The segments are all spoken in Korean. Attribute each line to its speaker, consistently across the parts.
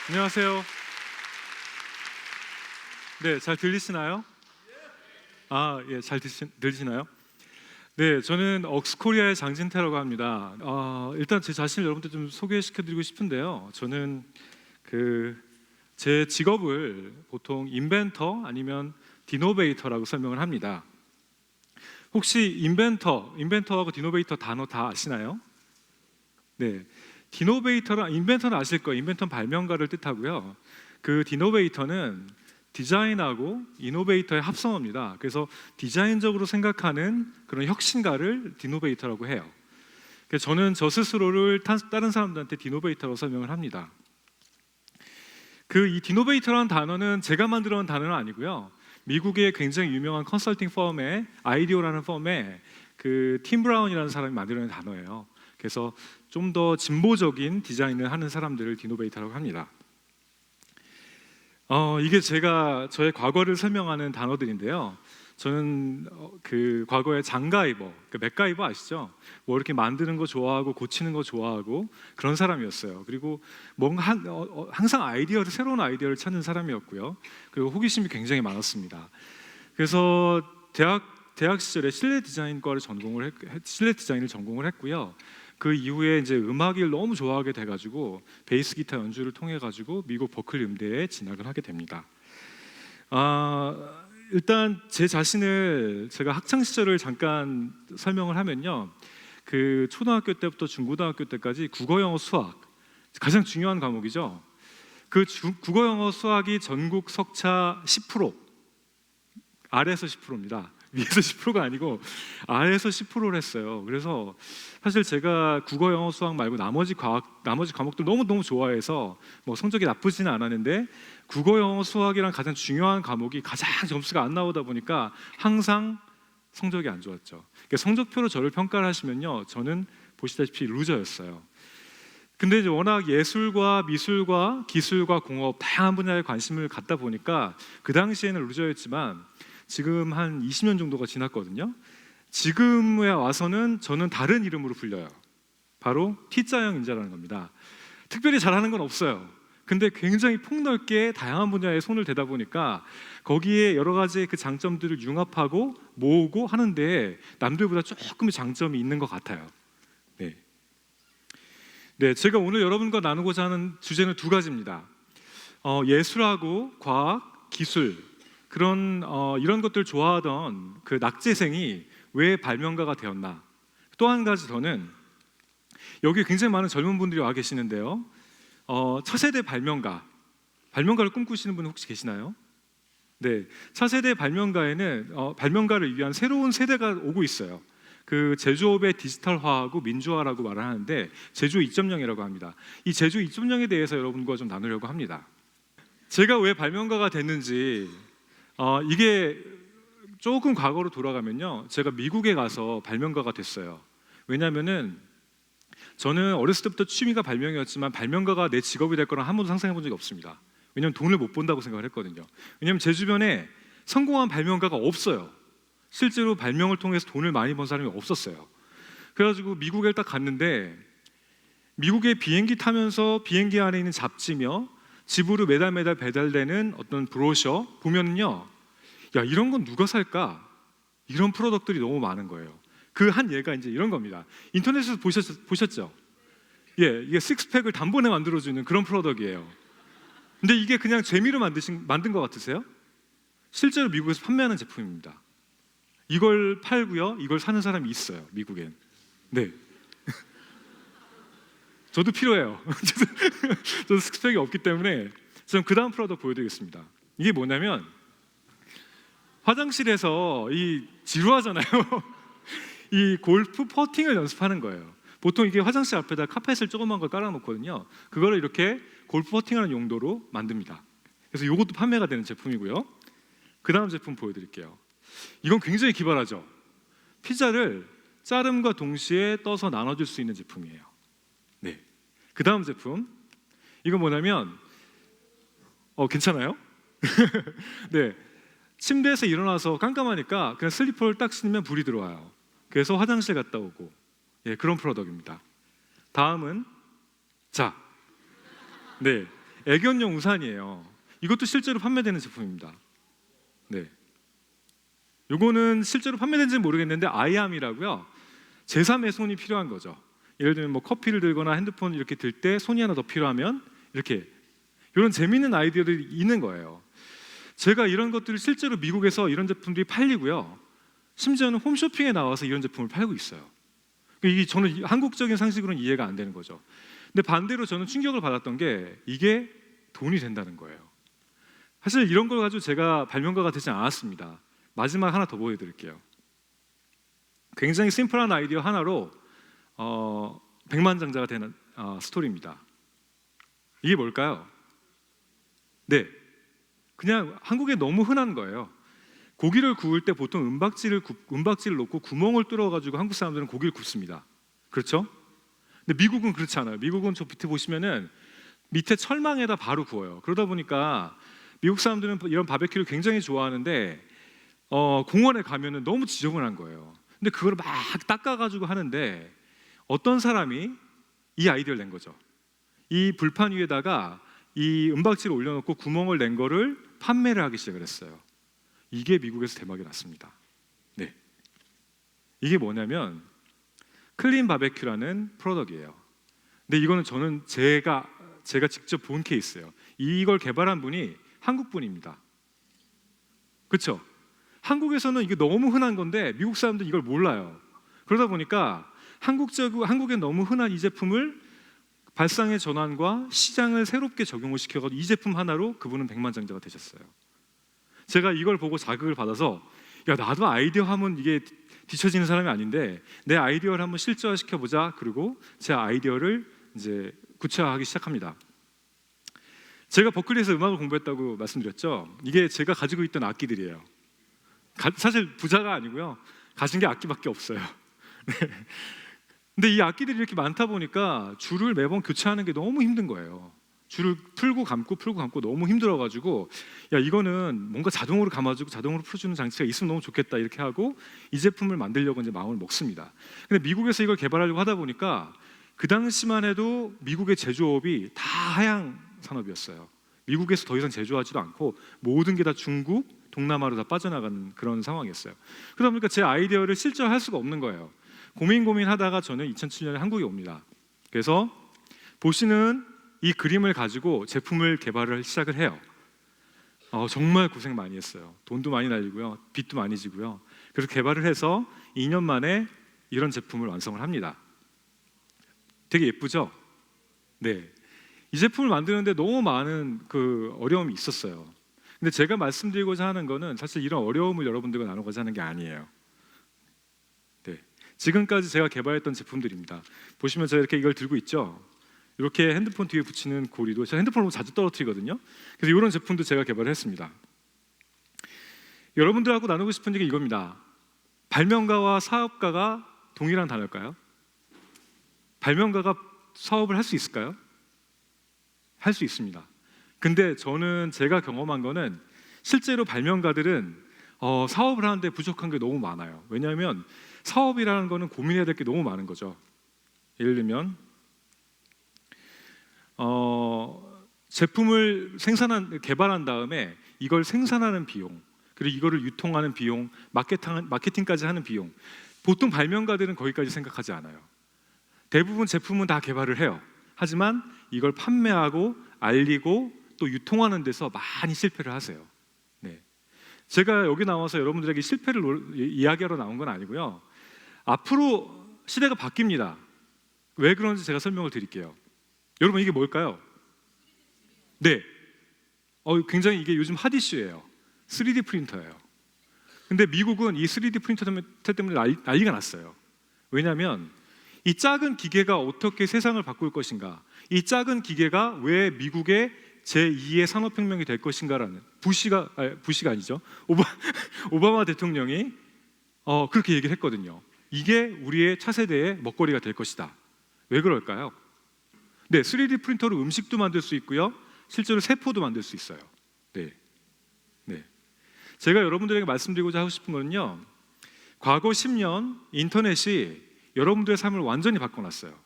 Speaker 1: 안녕하세요. 네, 잘 들리시나요? 예, 잘 들리시나요? 네, 저는 억스코리아의 장진태라고 합니다. 일단 제 자신을 여러분들 좀 소개시켜드리고 싶은데요. 저는 제 직업을 보통 인벤터 아니면 디노베이터라고 설명을 합니다. 혹시 인벤터하고 디노베이터 단어 다 아시나요? 네, 인벤터는 아실 거예요. 인벤터는 발명가를 뜻하고요. 그 디노베이터는 디자인하고 이노베이터의 합성어입니다. 그래서 디자인적으로 생각하는 그런 혁신가를 디노베이터라고 해요. 그래서 저는 저 스스로를 다른 사람들한테 디노베이터라고 설명을 합니다. 이 디노베이터라는 단어는 제가 만들어 온 단어는 아니고요. 미국의 굉장히 유명한 컨설팅 펌의 아이디오라는 펌의 팀 브라운이라는 사람이 만들어낸 단어예요. 그래서 좀 더 진보적인 디자인을 하는 사람들을 디노베이터라고 합니다. 이게 저의 과거를 설명하는 단어들인데요. 저는 과거에 장가이버, 맥가이버 아시죠? 뭐 이렇게 만드는 거 좋아하고 고치는 거 좋아하고 그런 사람이었어요. 그리고 뭔가 항상 새로운 아이디어를 찾는 사람이었고요. 그리고 호기심이 굉장히 많았습니다. 그래서 대학 시절에 실내 디자인을 전공을 했고요. 그 이후에 이제 음악을 너무 좋아하게 돼가지고 베이스 기타 연주를 통해 가지고 미국 버클리 음대에 진학을 하게 됩니다. 일단 제 자신을 제가 학창 시절을 잠깐 설명을 하면요, 초등학교 때부터 중고등학교 때까지 국어, 영어, 수학 가장 중요한 과목이죠. 국어, 영어, 수학이 전국 석차 10%, 아래에서 10%입니다. 위에서 10%가 아니고 아래에서 10%를 했어요. 그래서 사실 제가 국어, 영어, 수학 말고 나머지 과목들 너무 좋아해서 뭐 성적이 나쁘지는 않았는데 국어, 영어, 수학이랑 가장 중요한 과목이 가장 점수가 안 나오다 보니까 항상 성적이 안 좋았죠. 그러니까 성적표로 저를 평가를 하시면요, 저는 보시다시피 루저였어요. 근데 이제 워낙 예술과 미술과 기술과 공업 다양한 분야에 관심을 갖다 보니까 그 당시에는 루저였지만 지금 한 20년 정도가 지났거든요. 지금에 와서는 저는 다른 이름으로 불려요. 바로 T자형 인자라는 겁니다. 특별히 잘하는 건 없어요. 근데 굉장히 폭넓게 다양한 분야에 손을 대다 보니까 거기에 여러 가지 그 장점들을 융합하고 모으고 하는데 남들보다 조금 장점이 있는 것 같아요. 네, 제가 오늘 여러분과 나누고자 하는 주제는 두 가지입니다. 예술하고 과학, 기술, 이런 것들 좋아하던 그 낙제생이 왜 발명가가 되었나? 또 한 가지 더는 여기 굉장히 많은 젊은 분들이 와 계시는데요. 차세대 발명가를 꿈꾸시는 분 혹시 계시나요? 네, 차세대 발명가에는 발명가를 위한 새로운 세대가 오고 있어요. 제조업의 디지털화하고 민주화라고 말을 하는데 제조 2.0이라고 합니다. 이 제조 2.0에 대해서 여러분과 좀 나누려고 합니다. 제가 왜 발명가가 됐는지, 이게 조금 과거로 돌아가면요, 제가 미국에 가서 발명가가 됐어요. 왜냐하면은 저는 어렸을 때부터 취미가 발명이었지만 발명가가 내 직업이 될 거란 한 번도 상상해 본 적이 없습니다. 왜냐하면 돈을 못 번다고 생각을 했거든요. 왜냐하면 제 주변에 성공한 발명가가 없어요. 실제로 발명을 통해서 돈을 많이 번 사람이 없었어요. 그래가지고 미국에 딱 갔는데 미국에 비행기 타면서 비행기 안에 있는 잡지며 집으로 매달 배달되는 어떤 브로셔 보면요, 야, 이런 건 누가 살까? 이런 프로덕트들이 너무 많은 거예요. 그 한 예가 이제 이런 겁니다. 인터넷에서 보셨죠? 예, 이게 식스팩을 단번에 만들어주는 그런 프로덕트예요. 근데 이게 그냥 재미로 만든 것 같으세요? 실제로 미국에서 판매하는 제품입니다. 이걸 팔고요, 이걸 사는 사람이 있어요, 미국엔. 네. 저도 필요해요. 저도 식스팩이 없기 때문에. 저는 그 다음 프로덕트 보여드리겠습니다. 이게 뭐냐면 화장실에서 지루하잖아요. 이 골프 퍼팅을 연습하는 거예요. 보통 이게 화장실 앞에다 카펫을 조그만 걸 깔아놓거든요. 그거를 이렇게 골프 퍼팅하는 용도로 만듭니다. 그래서 이것도 판매가 되는 제품이고요. 그 다음 제품 보여드릴게요. 이건 굉장히 기발하죠. 피자를 자름과 동시에 떠서 나눠줄 수 있는 제품이에요. 네. 그 다음 제품, 이건 뭐냐면 괜찮아요? 네. 침대에서 일어나서 깜깜하니까 그냥 슬리퍼를 딱 신으면 불이 들어와요. 그래서 화장실 갔다 오고, 그런 프로덕트입니다. 다음은 네, 애견용 우산이에요. 이것도 실제로 판매되는 제품입니다. 네. 요거는 실제로 판매된지는 모르겠는데 아이암이라고요. 제3의 손이 필요한 거죠. 예를 들면 뭐 커피를 들거나 핸드폰 이렇게 들 때 손이 하나 더 필요하면 이렇게 이런 재미있는 아이디어들이 있는 거예요. 제가 이런 것들을 실제로 미국에서 이런 제품들이 팔리고요. 심지어는 홈쇼핑에 나와서 이런 제품을 팔고 있어요. 이게 저는 한국적인 상식으로는 이해가 안 되는 거죠. 근데 반대로 저는 충격을 받았던 게 이게 돈이 된다는 거예요. 사실 이런 걸 가지고 제가 발명가가 되지 않았습니다. 마지막 하나 더 보여드릴게요. 굉장히 심플한 아이디어 하나로 백만장자가 되는 스토리입니다. 이게 뭘까요? 네, 그냥 한국에 너무 흔한 거예요. 고기를 구울 때 보통 은박지를 놓고 구멍을 뚫어가지고 한국 사람들은 고기를 굽습니다. 그렇죠? 근데 미국은 그렇지 않아요. 미국은 저 밑에 보시면은 밑에 철망에다 바로 구워요. 그러다 보니까 미국 사람들은 이런 바베큐를 굉장히 좋아하는데 공원에 가면은 너무 지저분한 거예요. 근데 그걸 막 닦아가지고 하는데 어떤 사람이 이 아이디어를 낸 거죠. 이 불판 위에다가 이 은박지를 올려놓고 구멍을 낸 거를 판매를 하기 시작을 했어요. 이게 미국에서 대박이 났습니다. 네, 이게 뭐냐면 클린 바베큐라는 프로덕트예요. 근데 이거는 저는 제가 직접 본 케이스예요. 이걸 개발한 분이 한국 분입니다. 그렇죠? 한국에서는 이게 너무 흔한 건데 미국 사람들은 이걸 몰라요. 그러다 보니까 한국에 너무 흔한 이 제품을 발상의 전환과 시장을 새롭게 적용을 시켜가지고 이 제품 하나로 그분은 백만장자가 되셨어요. 제가 이걸 보고 자극을 받아서 야, 나도 아이디어 하면 이게 뒤처지는 사람이 아닌데 내 아이디어를 한번 실제화시켜 보자. 그리고 제 아이디어를 이제 구체화하기 시작합니다. 제가 버클리에서 음악을 공부했다고 말씀드렸죠. 이게 제가 가지고 있던 악기들이에요. 사실 부자가 아니고요. 가진 게 악기밖에 없어요. 근데 이 악기들이 이렇게 많다 보니까 줄을 매번 교체하는 게 너무 힘든 거예요. 줄을 풀고 감고 너무 힘들어가지고 야, 이거는 뭔가 자동으로 감아주고 자동으로 풀어주는 장치가 있으면 너무 좋겠다 이렇게 하고 이 제품을 만들려고 이제 마음을 먹습니다. 근데 미국에서 이걸 개발하려고 하다 보니까 그 당시만 해도 미국의 제조업이 다 하향 산업이었어요. 미국에서 더 이상 제조하지도 않고 모든 게 다 중국, 동남아로 다 빠져나가는 그런 상황이었어요. 그러다 보니까 제 아이디어를 실제화할 수가 없는 거예요. 고민하다가 저는 2007년에 한국에 옵니다. 그래서 보시는 이 그림을 가지고 제품을 개발을 시작을 해요. 정말 고생 많이 했어요. 돈도 많이 날리고요, 빚도 많이 지고요. 그래서 개발을 해서 2년 만에 이런 제품을 완성을 합니다. 되게 예쁘죠? 네. 이 제품을 만드는데 너무 많은 그 어려움이 있었어요. 근데 제가 말씀드리고자 하는 거는 사실 이런 어려움을 여러분들과 나누고자 하는 게 아니에요. 네. 지금까지 제가 개발했던 제품들입니다. 보시면 제가 이렇게 이걸 들고 있죠. 이렇게 핸드폰 뒤에 붙이는 고리도 제가 핸드폰으로 자주 떨어뜨리거든요. 그래서 이런 제품도 제가 개발을 했습니다. 여러분들하고 나누고 싶은 게 이겁니다. 발명가와 사업가가 동일한 단어일까요? 발명가가 사업을 할 수 있을까요? 할 수 있습니다. 근데 저는 제가 경험한 거는 실제로 발명가들은 사업을 하는데 부족한 게 너무 많아요. 왜냐하면 사업이라는 거는 고민해야 될 게 너무 많은 거죠. 예를 들면 제품을 개발한 다음에 이걸 생산하는 비용, 그리고 이거를 유통하는 비용, 마케팅까지 하는 비용. 보통 발명가들은 거기까지 생각하지 않아요. 대부분 제품은 다 개발을 해요. 하지만 이걸 판매하고 알리고 또 유통하는 데서 많이 실패를 하세요. 네. 제가 여기 나와서 여러분들에게 실패를 이야기하러 나온 건 아니고요. 앞으로 시대가 바뀝니다. 왜 그런지 제가 설명을 드릴게요. 여러분, 이게 뭘까요? 네, 굉장히 이게 요즘 핫 이슈예요. 3D 프린터예요. 근데 미국은 이 3D 프린터 때문에 난리가 났어요. 왜냐하면 이 작은 기계가 어떻게 세상을 바꿀 것인가, 이 작은 기계가 왜 미국의 제2의 산업혁명이 될 것인가라는 부시가 아니죠. 오바마 대통령이 그렇게 얘기를 했거든요. 이게 우리의 차세대의 먹거리가 될 것이다. 왜 그럴까요? 네, 3D 프린터로 음식도 만들 수 있고요, 실제로 세포도 만들 수 있어요. 네. 제가 여러분들에게 말씀드리고자 하고 싶은 거는요, 과거 10년 인터넷이 여러분들의 삶을 완전히 바꿔놨어요.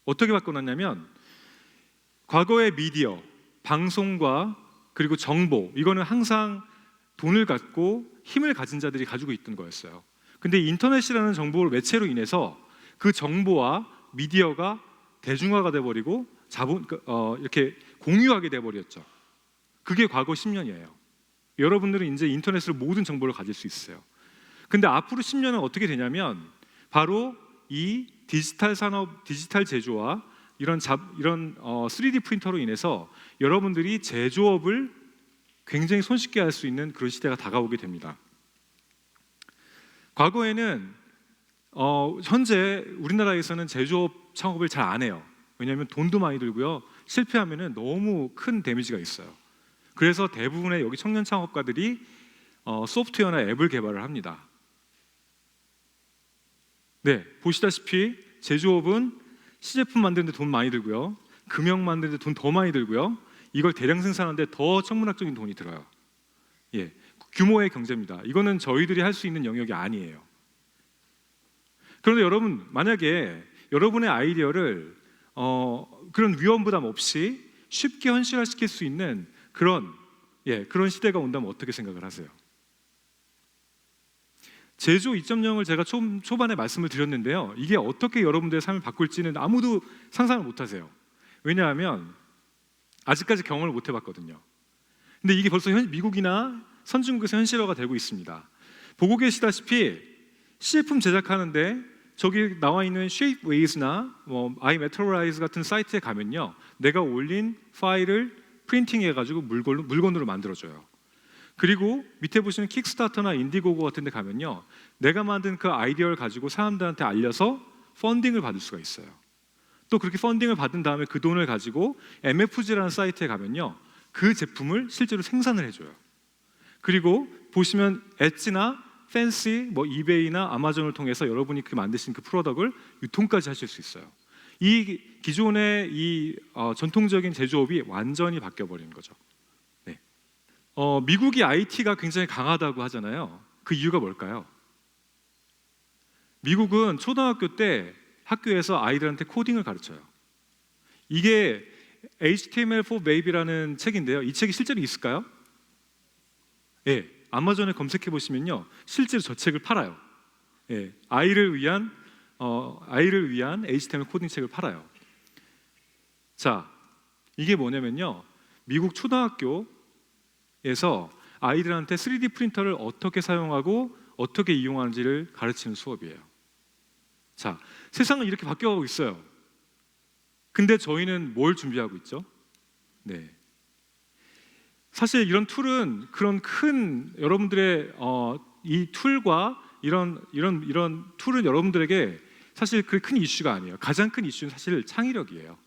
Speaker 1: 어떻게 바꿔놨냐면, 과거의 미디어, 방송과 그리고 정보, 이거는 항상 돈을 갖고 힘을 가진 자들이 가지고 있던 거였어요. 근데 인터넷이라는 정보 매체로 인해서 그 정보와 미디어가 대중화가 돼버리고 이렇게 공유하게 돼버렸죠. 그게 과거 10년이에요. 여러분들은 이제 인터넷으로 모든 정보를 가질 수 있어요. 근데 앞으로 10년은 어떻게 되냐면 바로 이 디지털 산업, 디지털 제조와 이런 3D 프린터로 인해서 여러분들이 제조업을 굉장히 손쉽게 할 수 있는 그런 시대가 다가오게 됩니다. 과거에는 현재 우리나라에서는 제조업 창업을 잘 안 해요. 왜냐하면 돈도 많이 들고요. 실패하면은 너무 큰 데미지가 있어요. 그래서 대부분의 여기 청년 창업가들이 소프트웨어나 앱을 개발을 합니다. 네, 보시다시피 제조업은 시제품 만드는데 돈 많이 들고요. 금형 만드는데 돈 더 많이 들고요. 이걸 대량 생산하는데 더 천문학적인 돈이 들어요. 예, 규모의 경제입니다. 이거는 저희들이 할 수 있는 영역이 아니에요. 그런데 여러분, 만약에 여러분의 아이디어를 그런 위험 부담 없이 쉽게 현실화시킬 수 있는 그런 시대가 온다면 어떻게 생각을 하세요? 제조 2.0을 제가 초반에 말씀을 드렸는데요. 이게 어떻게 여러분들의 삶을 바꿀지는 아무도 상상을 못하세요. 왜냐하면 아직까지 경험을 못 해봤거든요. 근데 이게 벌써 미국이나 선진국에서 현실화가 되고 있습니다. 보고 계시다시피 CF 제작하는데 저기 나와 있는 Shapeways나 iMaterialize 같은 사이트에 가면요, 내가 올린 파일을 프린팅해가지고 물건으로 만들어줘요. 그리고 밑에 보시는 킥스타터나 인디고고 같은 데 가면요, 내가 만든 그 아이디어를 가지고 사람들한테 알려서 펀딩을 받을 수가 있어요. 또 그렇게 펀딩을 받은 다음에 그 돈을 가지고 MFG라는 사이트에 가면요, 그 제품을 실제로 생산을 해줘요. 그리고 보시면 엣지나 팬시, 이베이나 아마존을 통해서 여러분이 만드신 그 프로덕트를 유통까지 하실 수 있어요. 이 기존의 이 전통적인 제조업이 완전히 바뀌어버리는 거죠. 네. 미국이 IT가 굉장히 강하다고 하잖아요. 그 이유가 뭘까요? 미국은 초등학교 때 학교에서 아이들한테 코딩을 가르쳐요. 이게 HTML4 Baby라는 책인데요. 이 책이 실제로 있을까요? 예, 아마존에 검색해 보시면요, 실제로 저 책을 팔아요. 예, 아이를 위한 HTML 코딩 책을 팔아요. 자, 이게 뭐냐면요, 미국 초등학교에서 아이들한테 3D 프린터를 어떻게 사용하고 어떻게 이용하는지를 가르치는 수업이에요. 자, 세상은 이렇게 바뀌어가고 있어요. 근데 저희는 뭘 준비하고 있죠? 네. 사실 이런 툴은 그런 큰 여러분들의 이 툴과 이런 툴은 여러분들에게 사실 그 큰 이슈가 아니에요. 가장 큰 이슈는 사실 창의력이에요.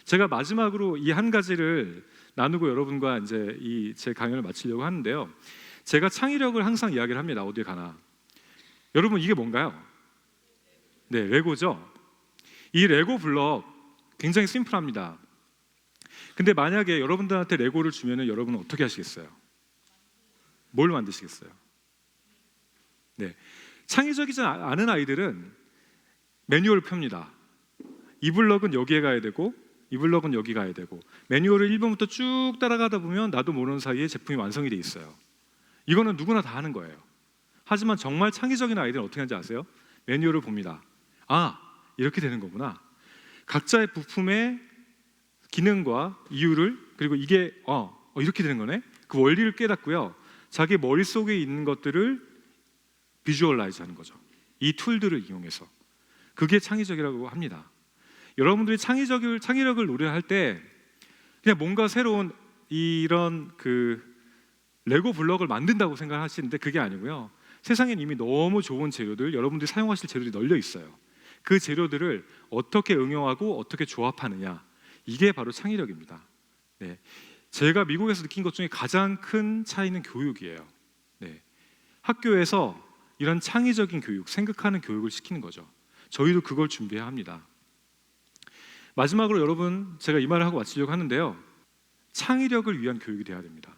Speaker 1: 제가 마지막으로 이 한 가지를 나누고 여러분과 이제 이 제 강연을 마치려고 하는데요. 제가 창의력을 항상 이야기를 합니다. 어딜 가나. 여러분, 이게 뭔가요? 네, 레고죠. 이 레고 블럭 굉장히 심플합니다. 근데 만약에 여러분들한테 레고를 주면은 여러분은 어떻게 하시겠어요? 뭘 만드시겠어요? 네, 창의적이지 않은 아이들은 매뉴얼을 펴니다. 이 블럭은 여기에 가야 되고 이 블럭은 여기 가야 되고, 매뉴얼을 1번부터 쭉 따라가다 보면 나도 모르는 사이에 제품이 완성이 돼 있어요. 이거는 누구나 다 하는 거예요. 하지만 정말 창의적인 아이들은 어떻게 하는지 아세요? 매뉴얼을 봅니다. 아, 이렇게 되는 거구나. 각자의 부품의 기능과 이유를, 그리고 이게 이렇게 되는 거네, 그 원리를 깨닫고요, 자기 머릿속에 있는 것들을 비주얼라이즈 하는 거죠. 이 툴들을 이용해서. 그게 창의적이라고 합니다. 여러분들이 창의력을 노래할 때 그냥 뭔가 새로운 이런 그 레고 블럭을 만든다고 생각하시는데 그게 아니고요, 세상엔 이미 너무 좋은 재료들, 여러분들이 사용하실 재료들이 널려 있어요. 그 재료들을 어떻게 응용하고 어떻게 조합하느냐, 이게 바로 창의력입니다. 네, 제가 미국에서 느낀 것 중에 가장 큰 차이는 교육이에요. 네, 학교에서 이런 창의적인 교육, 생각하는 교육을 시키는 거죠. 저희도 그걸 준비해야 합니다. 마지막으로 여러분, 제가 이 말을 하고 마치려고 하는데요, 창의력을 위한 교육이 돼야 됩니다.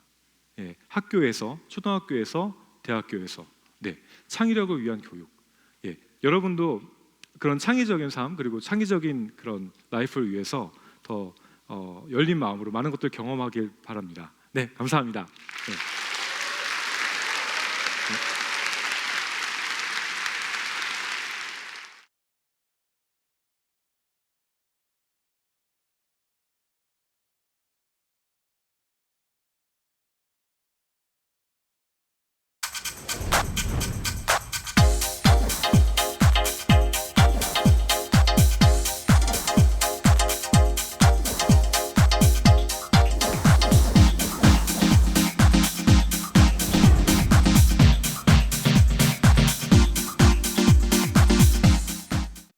Speaker 1: 예, 학교에서, 초등학교에서, 대학교에서, 네, 창의력을 위한 교육. 예, 여러분도 그런 창의적인 삶, 그리고 창의적인 그런 라이프를 위해서 더 열린 마음으로 많은 것들 경험하길 바랍니다. 네, 감사합니다. 네.